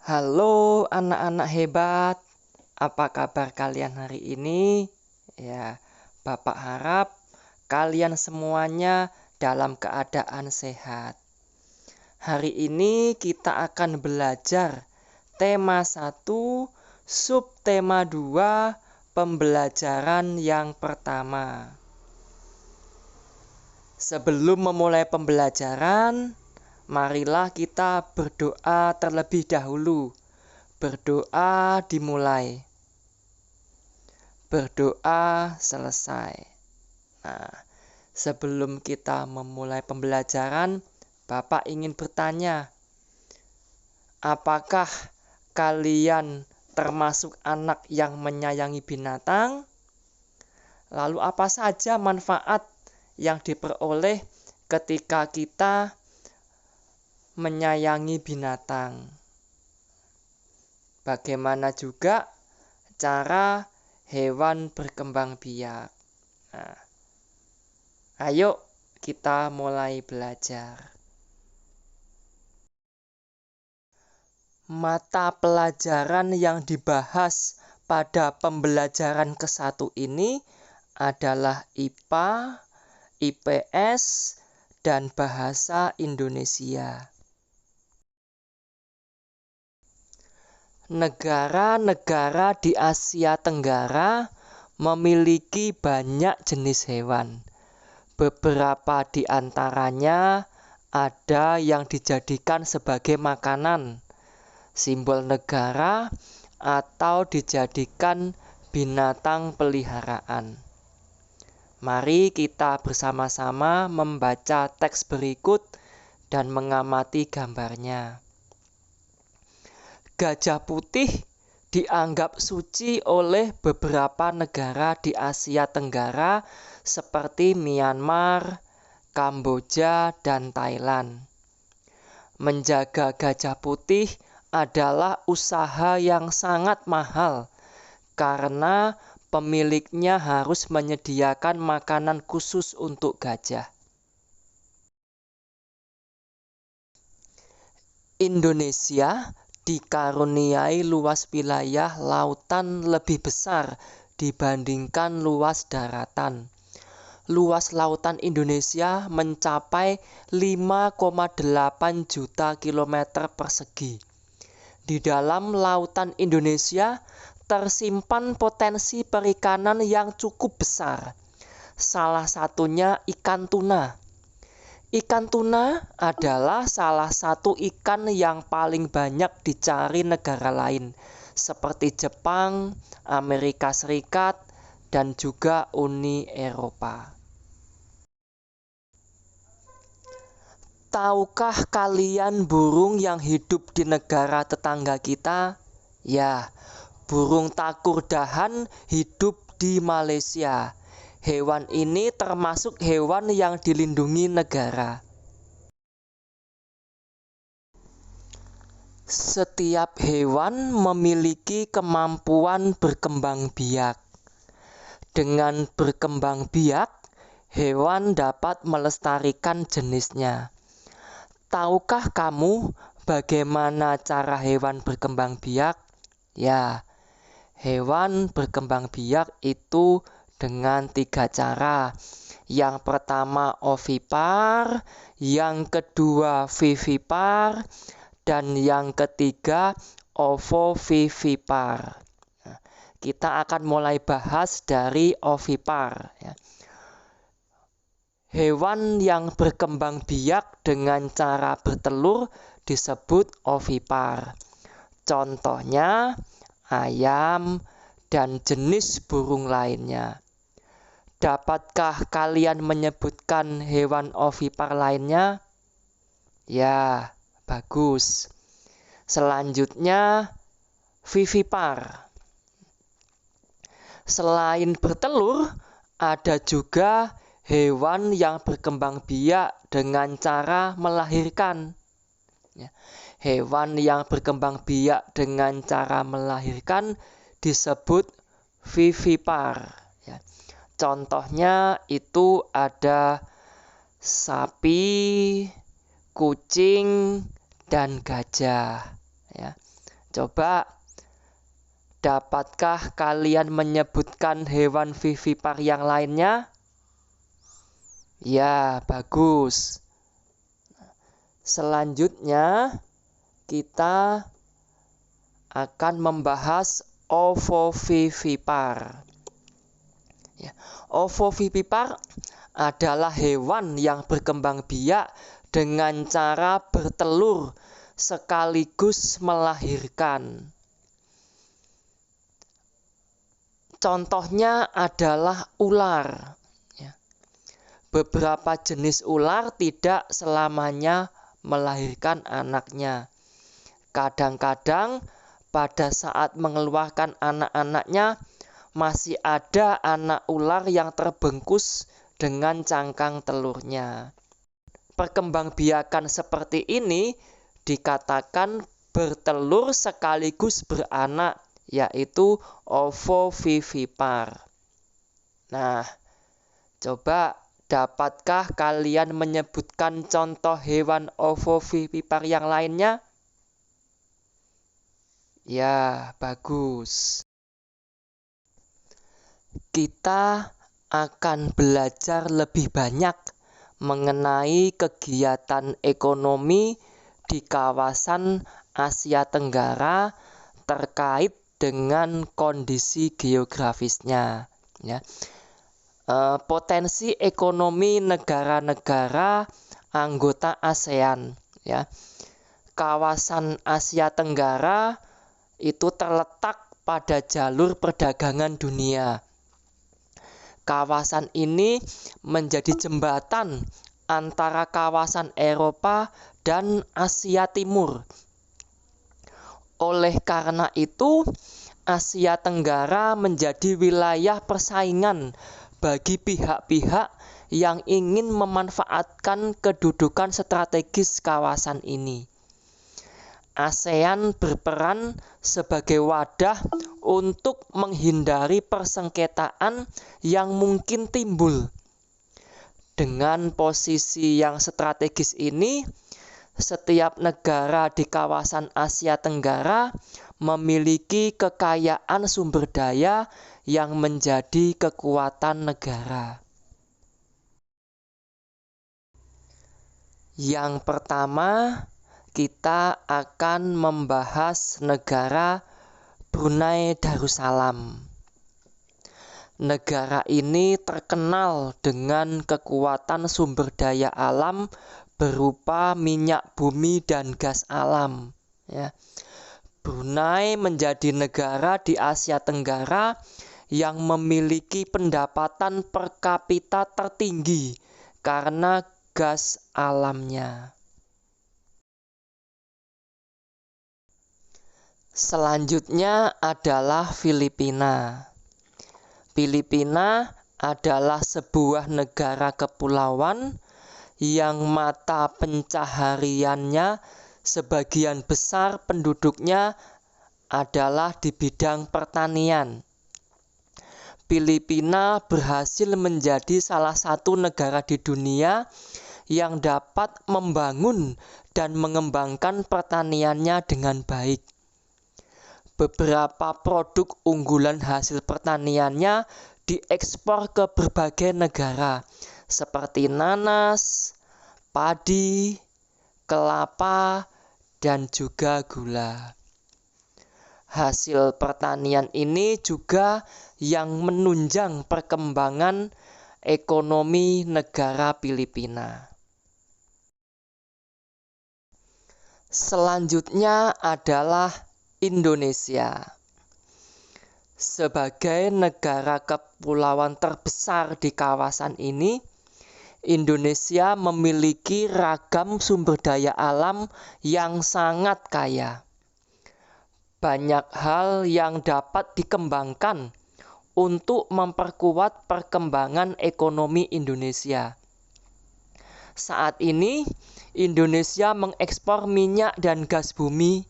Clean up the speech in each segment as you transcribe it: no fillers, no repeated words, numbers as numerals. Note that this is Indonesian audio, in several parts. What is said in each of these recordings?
Halo anak-anak hebat, apa kabar kalian hari ini? Ya, Bapak harap kalian semuanya dalam keadaan sehat. Hari ini kita akan belajar tema 1, subtema 2, pembelajaran yang pertama. Sebelum memulai pembelajaran, marilah kita berdoa terlebih dahulu. Berdoa dimulai. Berdoa selesai. Nah, sebelum kita memulai pembelajaran, Bapak ingin bertanya, apakah kalian termasuk anak yang menyayangi binatang? Lalu apa saja manfaat yang diperoleh ketika kita menyayangi binatang? Bagaimana juga cara hewan berkembang biak? Nah, ayo kita mulai belajar. Mata pelajaran yang dibahas pada pembelajaran ke-1 ini adalah IPA, IPS, dan Bahasa Indonesia. Negara-negara di Asia Tenggara memiliki banyak jenis hewan. Beberapa di antaranya ada yang dijadikan sebagai makanan, simbol negara, atau dijadikan binatang peliharaan. Mari kita bersama-sama membaca teks berikut dan mengamati gambarnya. Gajah putih dianggap suci oleh beberapa negara di Asia Tenggara seperti Myanmar, Kamboja, dan Thailand. Menjaga gajah putih adalah usaha yang sangat mahal karena pemiliknya harus menyediakan makanan khusus untuk gajah. Indonesia dikaruniai luas wilayah lautan lebih besar dibandingkan luas daratan. Luas lautan Indonesia mencapai 5,8 juta kilometer persegi. Di dalam lautan Indonesia tersimpan potensi perikanan yang cukup besar. Salah satunya ikan tuna. Ikan tuna adalah salah satu ikan yang paling banyak dicari negara lain, seperti Jepang, Amerika Serikat, dan juga Uni Eropa. Tahukah kalian burung yang hidup di negara tetangga kita? Ya, burung takurdahan hidup di Malaysia. Hewan ini termasuk hewan yang dilindungi negara. Setiap hewan memiliki kemampuan berkembang biak. Dengan berkembang biak, hewan dapat melestarikan jenisnya. Tahukah kamu bagaimana cara hewan berkembang biak? Ya, hewan berkembang biak itu dengan 3 cara. Yang pertama ovipar, yang kedua vivipar, dan yang ketiga ovovivipar. Nah, kita akan mulai bahas dari ovipar. Ya. Hewan yang berkembang biak dengan cara bertelur disebut ovipar. Contohnya ayam dan jenis burung lainnya. Dapatkah kalian menyebutkan hewan ovipar lainnya? Ya, bagus. Selanjutnya vivipar. Selain bertelur, ada juga hewan yang berkembang biak dengan cara melahirkan. Hewan yang berkembang biak dengan cara melahirkan disebut vivipar. Contohnya itu ada sapi, kucing, dan gajah. Coba, dapatkah kalian menyebutkan hewan vivipar yang lainnya? Ya, bagus. Selanjutnya, kita akan membahas ovovivipar. Ya, ovovivipar adalah hewan yang berkembang biak dengan cara bertelur sekaligus melahirkan. Contohnya adalah ular. Beberapa jenis ular tidak selamanya melahirkan anaknya. Kadang-kadang pada saat mengeluarkan anak-anaknya, masih ada anak ular yang terbungkus dengan cangkang telurnya. Perkembangbiakan seperti ini dikatakan bertelur sekaligus beranak, yaitu ovovivipar. Nah, coba, dapatkah kalian menyebutkan contoh hewan ovovivipar yang lainnya? Ya, bagus. Kita akan belajar lebih banyak mengenai kegiatan ekonomi di kawasan Asia Tenggara terkait dengan kondisi geografisnya. Ya. Potensi ekonomi negara-negara anggota ASEAN. Ya. Kawasan Asia Tenggara itu terletak pada jalur perdagangan dunia. Kawasan ini menjadi jembatan antara kawasan Eropa dan Asia Timur. Oleh karena itu, Asia Tenggara menjadi wilayah persaingan bagi pihak-pihak yang ingin memanfaatkan kedudukan strategis kawasan ini. ASEAN berperan sebagai wadah untuk menghindari persengketaan yang mungkin timbul. Dengan posisi yang strategis ini, setiap negara di kawasan Asia Tenggara memiliki kekayaan sumber daya yang menjadi kekuatan negara. Yang pertama, kita akan membahas negara Brunei Darussalam. Negara ini terkenal dengan kekuatan sumber daya alam berupa minyak bumi dan gas alam. Ya. Brunei menjadi negara di Asia Tenggara yang memiliki pendapatan per kapita tertinggi karena gas alamnya. Selanjutnya adalah Filipina. Filipina adalah sebuah negara kepulauan yang mata pencahariannya sebagian besar penduduknya adalah di bidang pertanian. Filipina berhasil menjadi salah satu negara di dunia yang dapat membangun dan mengembangkan pertaniannya dengan baik. Beberapa produk unggulan hasil pertaniannya diekspor ke berbagai negara seperti nanas, padi, kelapa, dan juga gula. Hasil pertanian ini juga yang menunjang perkembangan ekonomi negara Filipina. Selanjutnya adalah Indonesia. Sebagai negara kepulauan terbesar di kawasan ini, Indonesia memiliki ragam sumber daya alam yang sangat kaya. Banyak hal yang dapat dikembangkan untuk memperkuat perkembangan ekonomi Indonesia. Saat ini, Indonesia mengekspor minyak dan gas bumi,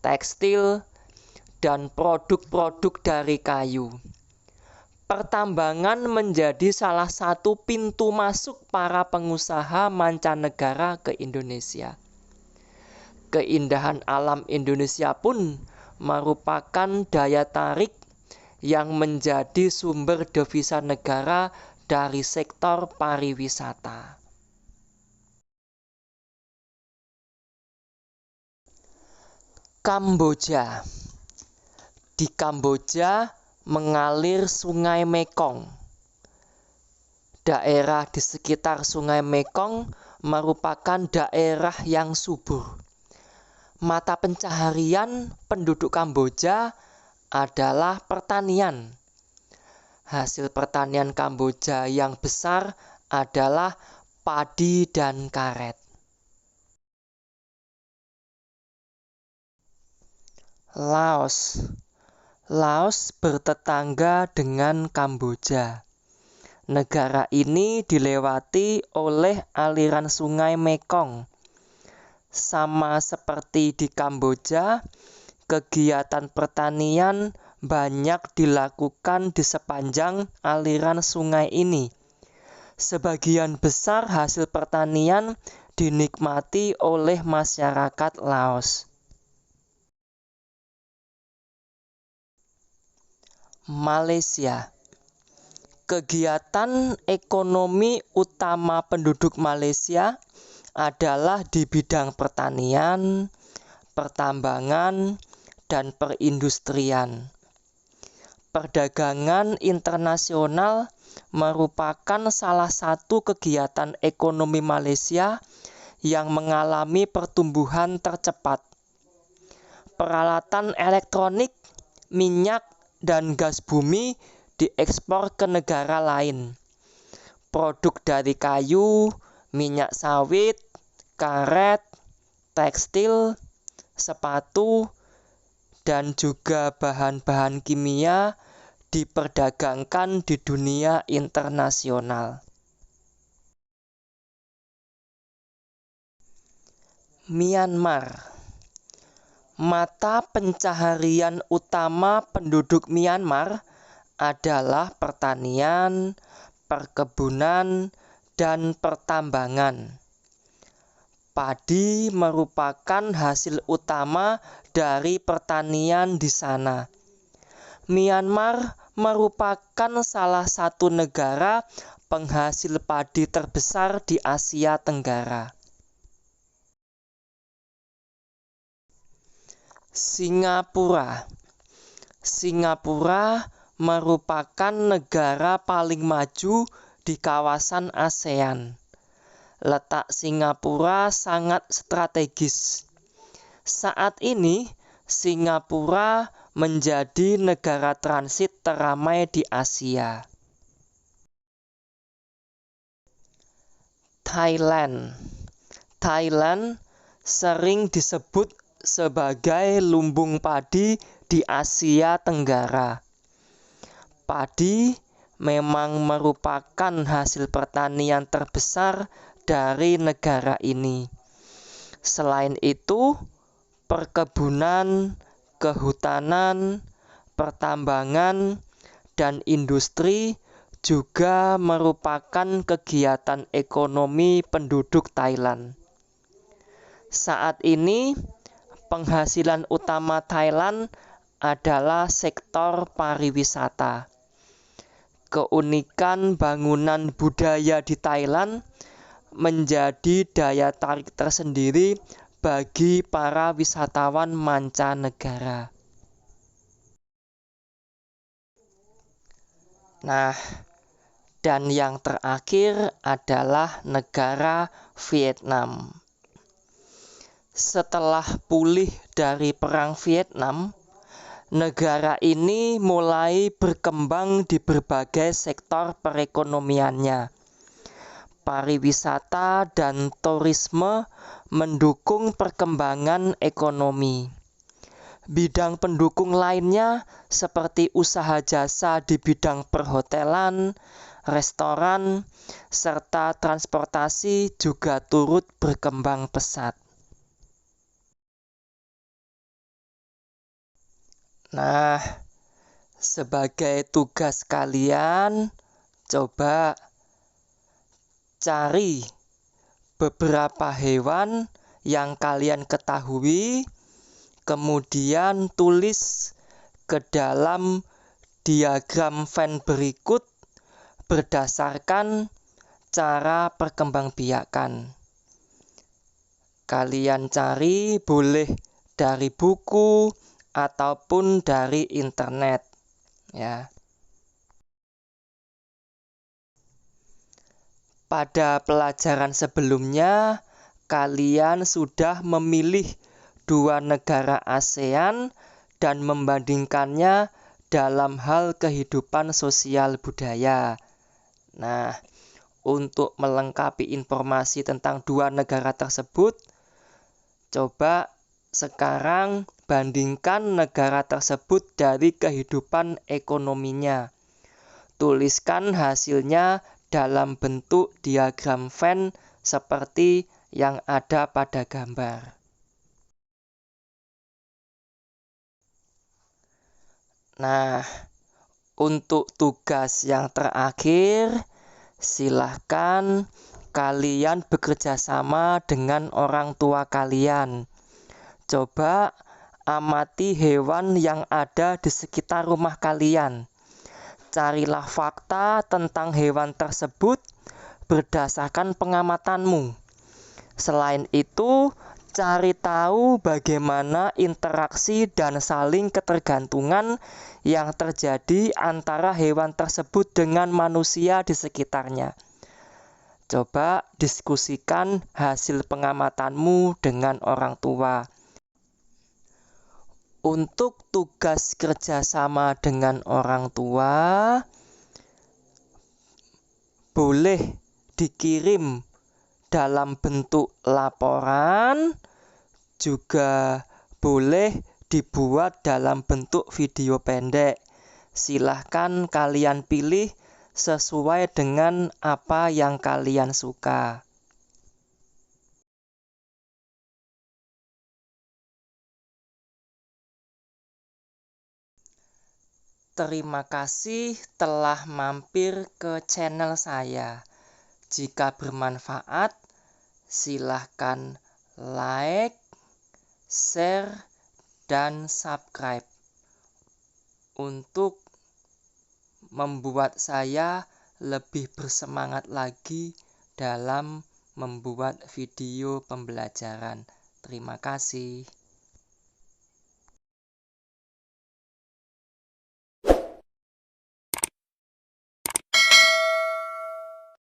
tekstil, dan produk-produk dari kayu. Pertambangan menjadi salah satu pintu masuk para pengusaha mancanegara ke Indonesia. Keindahan alam Indonesia pun merupakan daya tarik yang menjadi sumber devisa negara dari sektor pariwisata. Kamboja. Di Kamboja mengalir Sungai Mekong. Daerah di sekitar Sungai Mekong merupakan daerah yang subur. Mata pencaharian penduduk Kamboja adalah pertanian. Hasil pertanian Kamboja yang besar adalah padi dan karet. Laos. Laos bertetangga dengan Kamboja. Negara ini dilewati oleh aliran Sungai Mekong. Sama seperti di Kamboja, kegiatan pertanian banyak dilakukan di sepanjang aliran sungai ini. Sebagian besar hasil pertanian dinikmati oleh masyarakat Laos. Malaysia. Kegiatan ekonomi utama penduduk Malaysia adalah di bidang pertanian, pertambangan, dan perindustrian. Perdagangan internasional merupakan salah satu kegiatan ekonomi Malaysia yang mengalami pertumbuhan tercepat. Peralatan elektronik, minyak, dan gas bumi diekspor ke negara lain. Produk dari kayu, minyak sawit, karet, tekstil, sepatu, dan juga bahan-bahan kimia diperdagangkan di dunia internasional. Myanmar. Mata pencaharian utama penduduk Myanmar adalah pertanian, perkebunan, dan pertambangan. Padi merupakan hasil utama dari pertanian di sana. Myanmar merupakan salah satu negara penghasil padi terbesar di Asia Tenggara. Singapura. Singapura merupakan negara paling maju di kawasan ASEAN. Letak Singapura sangat strategis. Saat ini, Singapura menjadi negara transit teramai di Asia. Thailand. Thailand sering disebut sebagai lumbung padi di Asia Tenggara. Padi memang merupakan hasil pertanian terbesar dari negara ini. Selain itu, perkebunan, kehutanan, pertambangan, dan industri juga merupakan kegiatan ekonomi penduduk Thailand. Saat ini, penghasilan utama Thailand adalah sektor pariwisata. Keunikan bangunan budaya di Thailand menjadi daya tarik tersendiri bagi para wisatawan mancanegara. Nah, dan yang terakhir adalah negara Vietnam. Setelah pulih dari Perang Vietnam, negara ini mulai berkembang di berbagai sektor perekonomiannya. Pariwisata dan turisme mendukung perkembangan ekonomi. Bidang pendukung lainnya seperti usaha jasa di bidang perhotelan, restoran, serta transportasi juga turut berkembang pesat. Nah, sebagai tugas kalian, coba cari beberapa hewan yang kalian ketahui, kemudian tulis ke dalam diagram Venn berikut berdasarkan cara perkembangbiakan. Kalian cari boleh dari buku ataupun dari internet, ya. Pada pelajaran sebelumnya, kalian sudah memilih 2 negara ASEAN dan membandingkannya dalam hal kehidupan sosial budaya. Nah, untuk melengkapi informasi tentang 2 negara tersebut, coba sekarang bandingkan negara tersebut dari kehidupan ekonominya. Tuliskan hasilnya dalam bentuk diagram Venn seperti yang ada pada gambar. Nah, untuk tugas yang terakhir, silahkan kalian bekerja sama dengan orang tua kalian. Coba amati hewan yang ada di sekitar rumah kalian. Carilah fakta tentang hewan tersebut berdasarkan pengamatanmu. Selain itu, cari tahu bagaimana interaksi dan saling ketergantungan yang terjadi antara hewan tersebut dengan manusia di sekitarnya. Coba diskusikan hasil pengamatanmu dengan orang tua. Untuk tugas kerjasama dengan orang tua, boleh dikirim dalam bentuk laporan, juga boleh dibuat dalam bentuk video pendek. Silahkan kalian pilih sesuai dengan apa yang kalian suka. Terima kasih telah mampir ke channel saya. Jika bermanfaat, silahkan like, share, dan subscribe untuk membuat saya lebih bersemangat lagi dalam membuat video pembelajaran. Terima kasih.